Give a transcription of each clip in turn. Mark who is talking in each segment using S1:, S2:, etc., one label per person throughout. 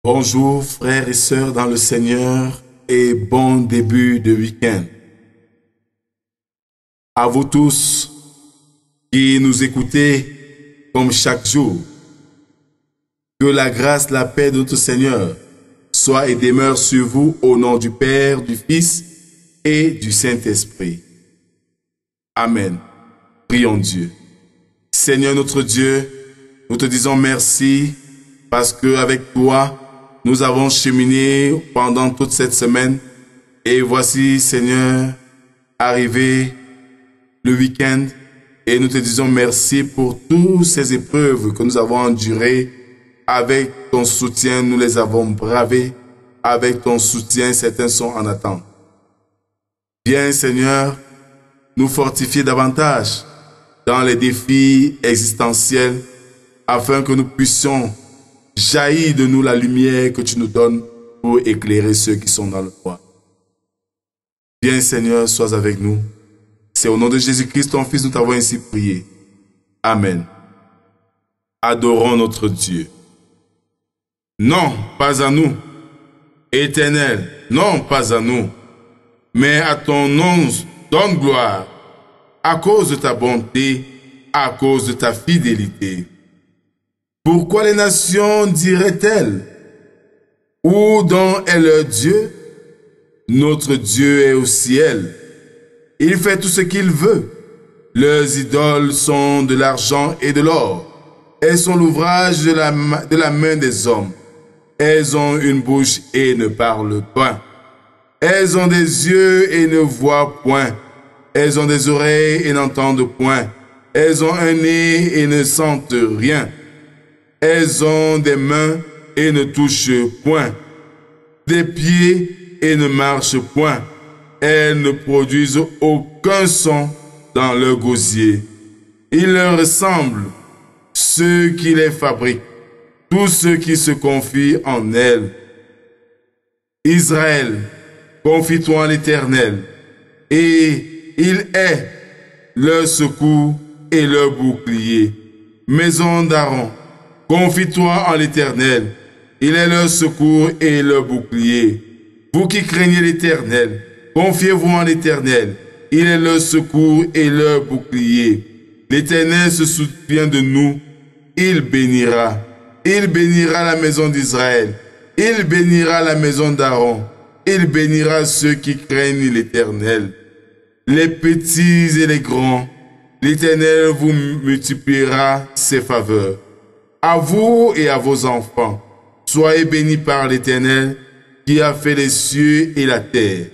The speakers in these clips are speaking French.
S1: Bonjour frères et sœurs dans le Seigneur et bon début de week-end. À vous tous qui nous écoutez comme chaque jour, que la grâce, la paix de notre Seigneur soit et demeure sur vous au nom du Père, du Fils et du Saint-Esprit. Amen. Prions Dieu. Seigneur notre Dieu, nous te disons merci parce qu'avec toi, nous avons cheminé pendant toute cette semaine et voici, Seigneur, arrivé le week-end et nous te disons merci pour toutes ces épreuves que nous avons endurées. Avec ton soutien, nous les avons bravées. Avec ton soutien, certains sont en attente. Viens, Seigneur, nous fortifier davantage dans les défis existentiels afin que nous puissions jaillir de nous la lumière que tu nous donnes pour éclairer ceux qui sont dans le noir. Viens, Seigneur, sois avec nous. C'est au nom de Jésus-Christ, ton Fils, nous t'avons ainsi prié. Amen. Adorons notre Dieu. Non, pas à nous. Éternel, non, pas à nous. Mais à ton nom, donne gloire, à cause de ta bonté, à cause de ta fidélité. Pourquoi les nations diraient-elles, où donc est leur Dieu? Notre Dieu est au ciel. Il fait tout ce qu'il veut. Leurs idoles sont de l'argent et de l'or. Elles sont l'ouvrage de la main des hommes. Elles ont une bouche et ne parlent pas. Elles ont des yeux et ne voient point. Elles ont des oreilles et n'entendent point. Elles ont un nez et ne sentent rien. Elles ont des mains et ne touchent point. Des pieds et ne marchent point. Elles ne produisent aucun son dans leur gosier. Il leur ressemble, ceux qui les fabriquent, tous ceux qui se confient en elles. Israël, confie-toi en l'Éternel, et il est leur secours et leur bouclier. Maison d'Aaron, confie-toi en l'Éternel, il est leur secours et leur bouclier. Vous qui craignez l'Éternel, confiez-vous en l'Éternel, il est leur secours et leur bouclier. L'Éternel se souvient de nous, il bénira. Il bénira la maison d'Israël, il bénira la maison d'Aaron, il bénira ceux qui craignent l'Éternel. Les petits et les grands, l'Éternel vous multipliera ses faveurs. À vous et à vos enfants, soyez bénis par l'Éternel qui a fait les cieux et la terre.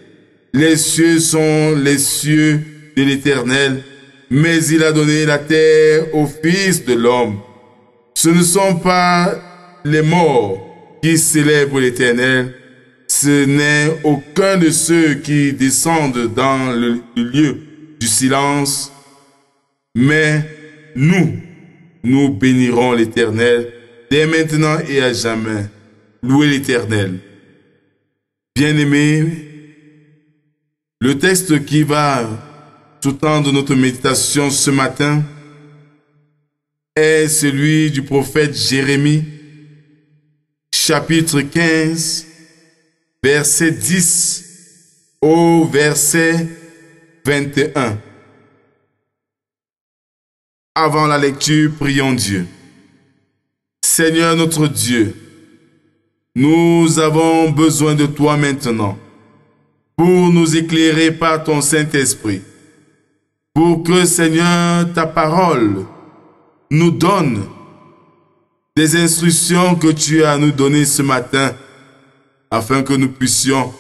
S1: Les cieux sont les cieux de l'Éternel, mais il a donné la terre au Fils de l'homme. Ce ne sont pas les morts qui célèbrent l'Éternel, ce n'est aucun de ceux qui descendent dans le lieu du silence, mais nous bénirons l'Éternel dès maintenant et à jamais. Louez l'Éternel. Bien-aimés, le texte qui va sous-tendre notre méditation ce matin est celui du prophète Jérémie, chapitre 15, verset 10 au verset 21. Avant la lecture, prions Dieu. Seigneur notre Dieu, nous avons besoin de toi maintenant pour nous éclairer par ton Saint-Esprit, pour que, Seigneur, ta parole nous donne des instructions que tu as à nous donner ce matin, afin que nous puissions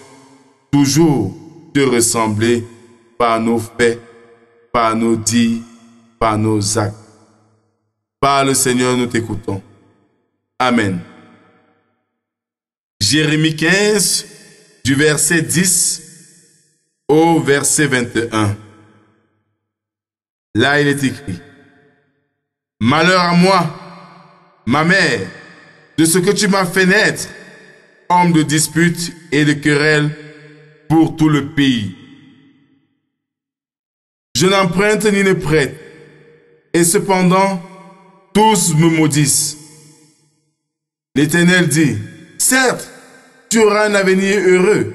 S1: toujours te ressembler par nos faits, par nos dits, par nos actes. Parle, Seigneur, nous t'écoutons. Amen. Jérémie 15, du verset 10 au verset 21. Là, il est écrit: Malheur à moi, ma mère, de ce que tu m'as fait naître, homme de dispute et de querelle pour tout le pays. Je n'emprunte ni ne prête, et cependant, tous me maudissent. L'Éternel dit, Certes, tu auras un avenir heureux.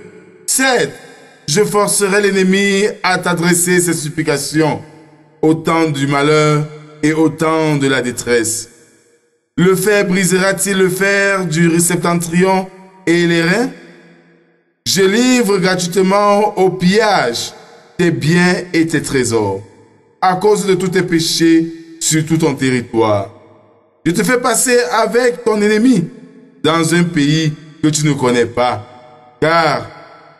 S1: Certes, je forcerai l'ennemi à t'adresser ses supplications au temps du malheur et au temps de la détresse. Le fer brisera-t-il le fer du septentrion et les reins? Je livre gratuitement au pillage tes biens et tes trésors, à cause de tous tes péchés sur tout ton territoire. Je te fais passer avec ton ennemi dans un pays que tu ne connais pas, car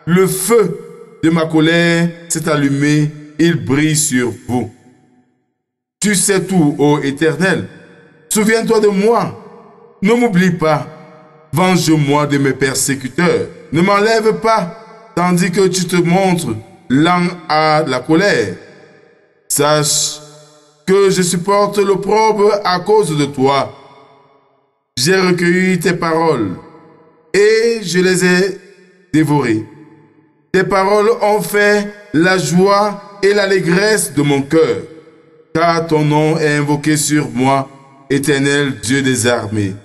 S1: le feu de ma colère s'est allumé, il brille sur vous. Tu sais tout, ô Éternel. Souviens-toi de moi. Ne m'oublie pas. Venge-moi de mes persécuteurs. Ne m'enlève pas, tandis que tu te montres lent à la colère. Sache que je supporte l'opprobre à cause de toi. J'ai recueilli tes paroles et je les ai dévorées. Tes paroles ont fait la joie et l'allégresse de mon cœur, car ton nom est invoqué sur moi, Éternel Dieu des armées.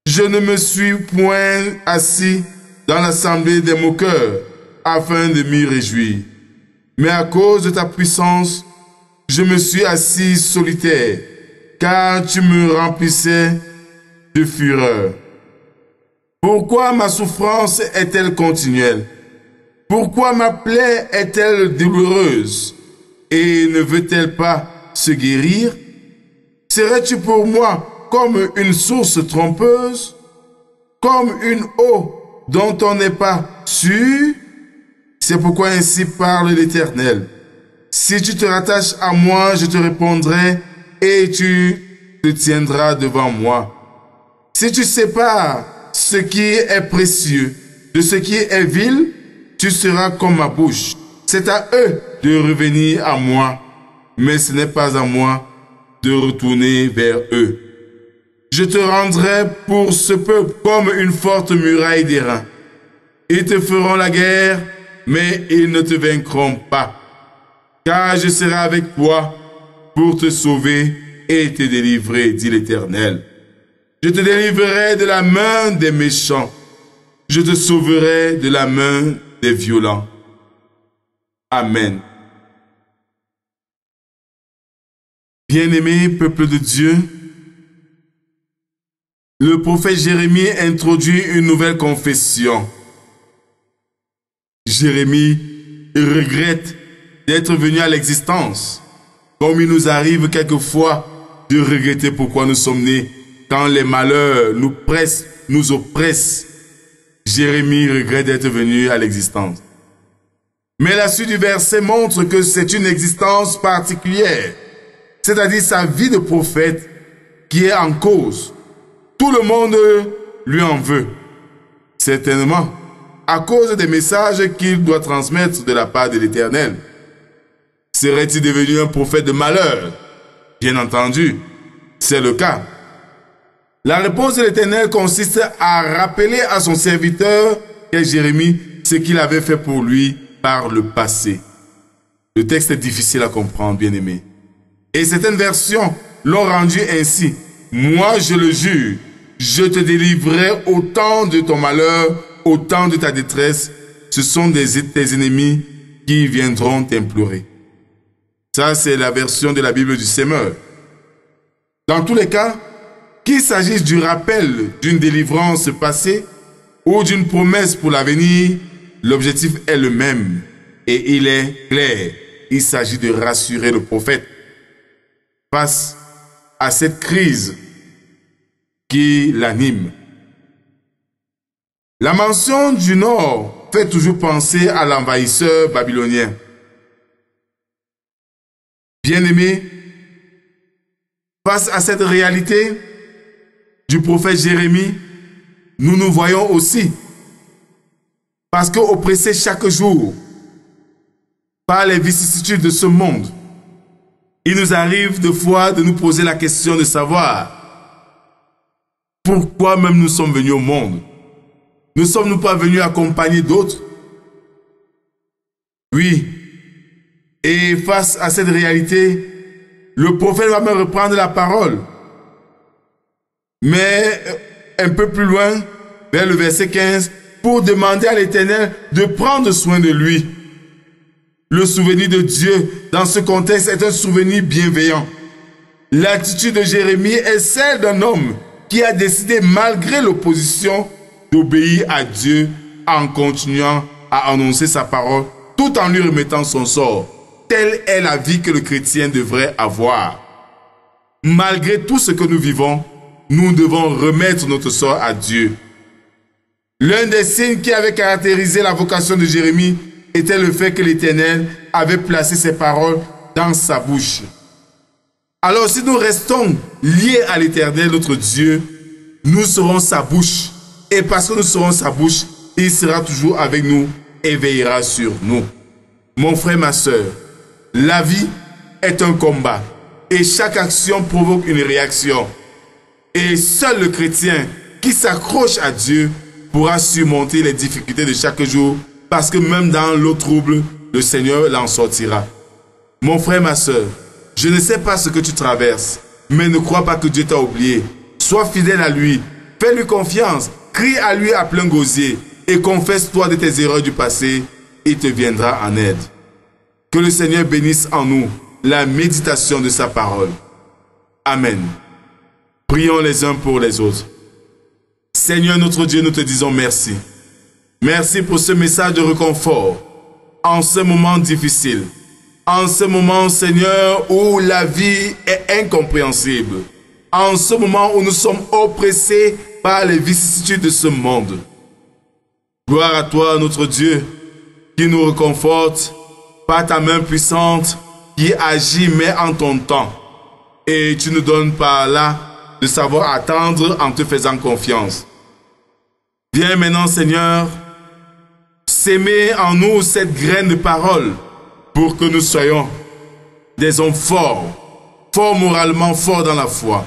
S1: Je ne me suis point assis dans l'assemblée des moqueurs, afin de m'y réjouir. Mais à cause de ta puissance, je me suis assis solitaire, car tu me remplissais de fureur. Pourquoi ma souffrance est-elle continuelle? Pourquoi ma plaie est-elle douloureuse? Et ne veut-elle pas se guérir? Serais-tu pour moi comme une source trompeuse, comme une eau dont on n'est pas sûr? C'est pourquoi ainsi parle l'Éternel. Si tu te rattaches à moi, je te répondrai et tu te tiendras devant moi. Si tu sépares ce qui est précieux de ce qui est vil, tu seras comme ma bouche. C'est à eux de revenir à moi, mais ce n'est pas à moi de retourner vers eux. Je te rendrai pour ce peuple comme une forte muraille d'airain. Ils te feront la guerre, mais ils ne te vaincront pas. Car je serai avec toi pour te sauver et te délivrer, dit l'Éternel. Je te délivrerai de la main des méchants. Je te sauverai de la main des violents. Amen. Bien-aimé peuple de Dieu, le prophète Jérémie introduit une nouvelle confession. Jérémie regrette d'être venu à l'existence, comme il nous arrive quelquefois de regretter pourquoi nous sommes nés quand les malheurs nous pressent, nous oppressent. Jérémie regrette d'être venu à l'existence. Mais la suite du verset montre que c'est une existence particulière, c'est-à-dire sa vie de prophète qui est en cause. Tout le monde lui en veut, certainement, à cause des messages qu'il doit transmettre de la part de l'Éternel. Serait-il devenu un prophète de malheur? Bien entendu, c'est le cas. La réponse de l'Éternel consiste à rappeler à son serviteur, qu'est Jérémie, ce qu'il avait fait pour lui par le passé. Le texte est difficile à comprendre, bien-aimé. Et certaines versions l'ont rendu ainsi. Moi, je le jure, je te délivrerai au temps de ton malheur, au temps de ta détresse. Ce sont tes ennemis qui viendront t'implorer. Ça, c'est la version de la Bible du Semeur. Dans tous les cas, qu'il s'agisse du rappel d'une délivrance passée ou d'une promesse pour l'avenir, l'objectif est le même et il est clair. Il s'agit de rassurer le prophète face à cette crise qui l'anime. La mention du Nord fait toujours penser à l'envahisseur babylonien. Bien-aimés, face à cette réalité du prophète Jérémie, nous nous voyons aussi. Parce qu'oppressés chaque jour par les vicissitudes de ce monde, il nous arrive de fois de nous poser la question de savoir pourquoi même nous sommes venus au monde. Ne sommes-nous pas venus accompagner d'autres? Oui. Et face à cette réalité, le prophète va me reprendre la parole. Mais un peu plus loin, vers le verset 15, pour demander à l'Éternel de prendre soin de lui. Le souvenir de Dieu dans ce contexte est un souvenir bienveillant. L'attitude de Jérémie est celle d'un homme qui a décidé, malgré l'opposition, d'obéir à Dieu en continuant à annoncer sa parole, tout en lui remettant son sort. Telle est la vie que le chrétien devrait avoir. Malgré tout ce que nous vivons, nous devons remettre notre sort à Dieu. L'un des signes qui avait caractérisé la vocation de Jérémie était le fait que l'Éternel avait placé ses paroles dans sa bouche. Alors si nous restons liés à l'Éternel, notre Dieu, nous serons sa bouche. Et parce que nous serons sa bouche, il sera toujours avec nous et veillera sur nous. Mon frère, ma soeur, la vie est un combat et chaque action provoque une réaction. Et seul le chrétien qui s'accroche à Dieu pourra surmonter les difficultés de chaque jour, parce que même dans l'eau trouble, le Seigneur l'en sortira. Mon frère, ma soeur, je ne sais pas ce que tu traverses, mais ne crois pas que Dieu t'a oublié. Sois fidèle à lui, fais-lui confiance, crie à lui à plein gosier et confesse-toi de tes erreurs du passé, il te viendra en aide. Que le Seigneur bénisse en nous la méditation de sa parole. Amen. Prions les uns pour les autres. Seigneur notre Dieu, nous te disons merci. Merci pour ce message de réconfort en ce moment difficile. En ce moment, Seigneur, où la vie est incompréhensible. En ce moment où nous sommes oppressés par les vicissitudes de ce monde. Gloire à toi, notre Dieu, qui nous réconforte par ta main puissante qui agit mais en ton temps. Et tu nous donnes par là de savoir attendre en te faisant confiance. Viens maintenant, Seigneur, s'aimer en nous cette graine de parole pour que nous soyons des hommes forts, forts moralement, forts dans la foi.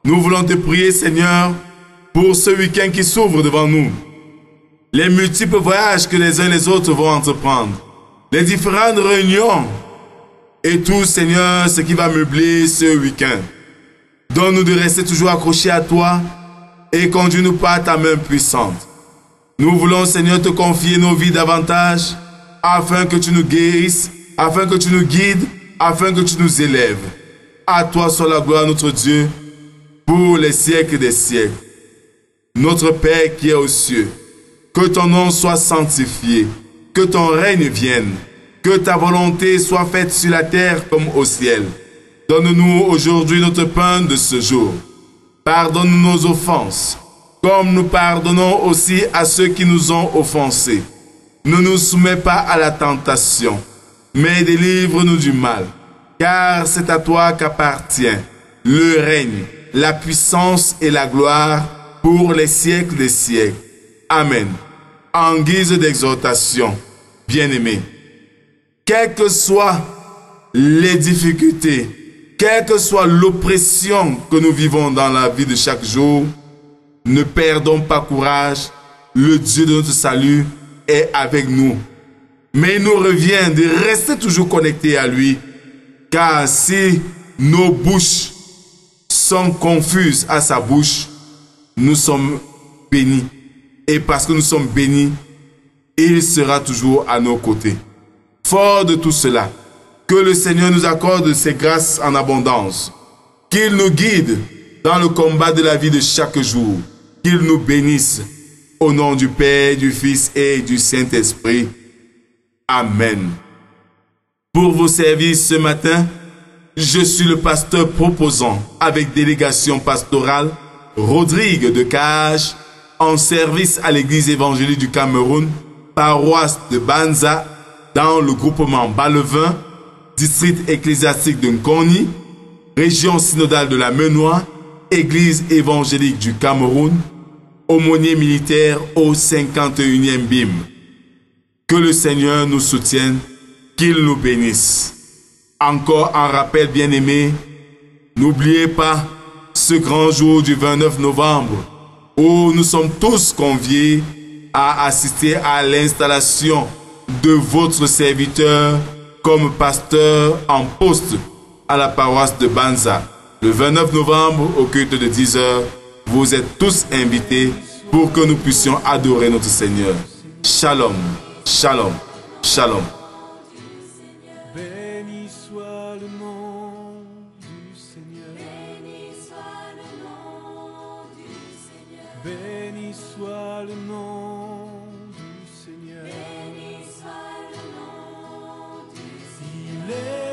S1: Nous voulons te prier, Seigneur, pour ce week-end qui s'ouvre devant nous. Les multiples voyages que les uns et les autres vont entreprendre. Les différentes réunions et tout, Seigneur, ce qui va meubler ce week-end. Donne-nous de rester toujours accrochés à toi et conduis-nous par ta main puissante. Nous voulons, Seigneur, te confier nos vies davantage afin que tu nous guérisses, afin que tu nous guides, afin que tu nous élèves. À toi soit la gloire, notre Dieu, pour les siècles des siècles. Notre Père qui est aux cieux, que ton nom soit sanctifié, que ton règne vienne, que ta volonté soit faite sur la terre comme au ciel. Donne-nous aujourd'hui notre pain de ce jour. Pardonne-nous nos offenses, comme nous pardonnons aussi à ceux qui nous ont offensés. Ne nous soumets pas à la tentation, mais délivre-nous du mal, car c'est à toi qu'appartient le règne, la puissance et la gloire pour les siècles des siècles. Amen. En guise d'exhortation, bien-aimés, quelles que soient les difficultés, quelle que soit l'oppression que nous vivons dans la vie de chaque jour, ne perdons pas courage. Le Dieu de notre salut est avec nous. Mais il nous revient de rester toujours connectés à lui, car si nos bouches sont confuses à sa bouche, nous sommes bénis. Et parce que nous sommes bénis, il sera toujours à nos côtés. Fort de tout cela, que le Seigneur nous accorde ses grâces en abondance, qu'il nous guide dans le combat de la vie de chaque jour, qu'il nous bénisse au nom du Père, du Fils et du Saint-Esprit. Amen. Pour vos services ce matin, je suis le pasteur proposant avec délégation pastorale Rodrigue de Cage, en service à l'église évangélique du Cameroun, paroisse de Banza, dans le groupement Balevin, district ecclésiastique de Nkoni, région synodale de la Menoie, église évangélique du Cameroun, aumônier militaire au 51e BIM. Que le Seigneur nous soutienne, qu'il nous bénisse. Encore un rappel bien-aimé, n'oubliez pas ce grand jour du 29 novembre, où nous sommes tous conviés à assister à l'installation de votre serviteur comme pasteur en poste à la paroisse de Banza. Le 29 novembre, au culte de 10 h, vous êtes tous invités pour que nous puissions adorer notre Seigneur. Shalom, shalom, shalom.
S2: Béni soit le nom du Seigneur. Béni soit le nom du Seigneur. Il est